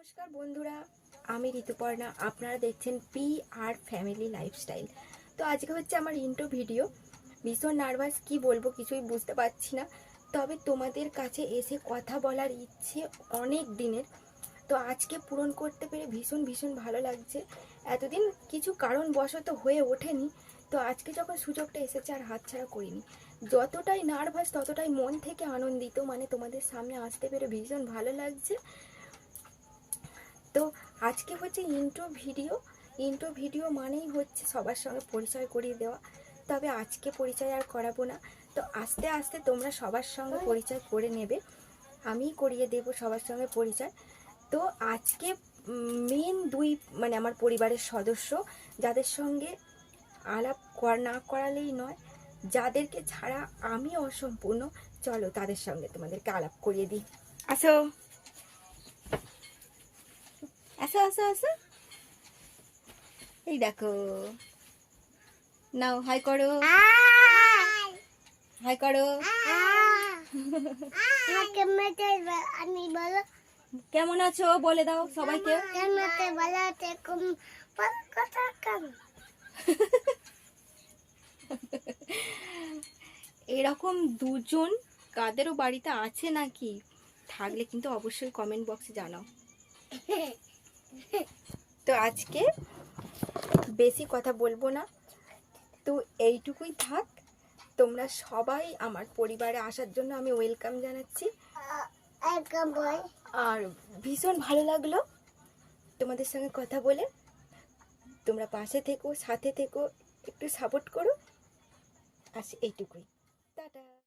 নমস্কার বন্ধুরা, আমি ঋতুপর্ণা। আপনারা দেখছেন পি আর ফ্যামিলি লাইফস্টাইল। তো আজকে হচ্ছে আমার ইন্ট্রো ভিডিও। ভীষণ নার্ভাস, কি বলবো কিছুই বুঝতে পারছি না। তবে তোমাদের কাছে এসে কথা বলার ইচ্ছে অনেক দিনের, তো আজকে পূরণ করতে পেরে ভীষণ ভীষণ ভালো লাগছে। এতদিন কিছু কারণবশত হয়ে ওঠেনি, তো আজকে যখন সুযোগটা এসেছে আর হাতছাড়া করিনি। যতটাই নার্ভাস ততটাই মন থেকে আনন্দিত, মানে তোমাদের সামনে আসতে পেরে ভীষণ ভালো লাগছে। তো আজকে হচ্ছে ইন্ট্রো ভিডিও মানেই হচ্ছে সবার সঙ্গে পরিচয় করিয়ে দেওয়া। তবে আজকে পরিচয় আর করাবো না, তো আস্তে আস্তে তোমরা সবার সঙ্গে পরিচয় করে নেবে, আমিই করিয়ে দেব সবার সঙ্গে পরিচয়। তো আজকে মেন দুই, মানে আমার পরিবারের সদস্য, যাদের সঙ্গে আলাপ না করালেই নয়, যাদেরকে ছাড়া আমি অসম্পূর্ণ। চলো তাদের সঙ্গে তোমাদেরকে আলাপ করিয়ে দিই। আসো আসো আসো আসো, এই দেখো, নাও হাই করো, হাই করো। কেমন আছো বলে দাও সবাইকে। এরকম দুজন কাদেরও বাড়িতে আছে নাকি? থাকলে কিন্তু অবশ্যই কমেন্ট বক্সে জানাও। তো আজকে বেশি কথা বলবো না, তো এইটুকুই থাক। তোমরা সবাই আমার পরিবারে আসার জন্য আমি ওয়েলকাম জানাচ্ছি। আর ভীষণ ভালো লাগলো তোমাদের সঙ্গে কথা বলে। তোমরা পাশে থেকো, সাথে থেকো, একটু সাপোর্ট করো। আজ এইটুকুই, টাটা।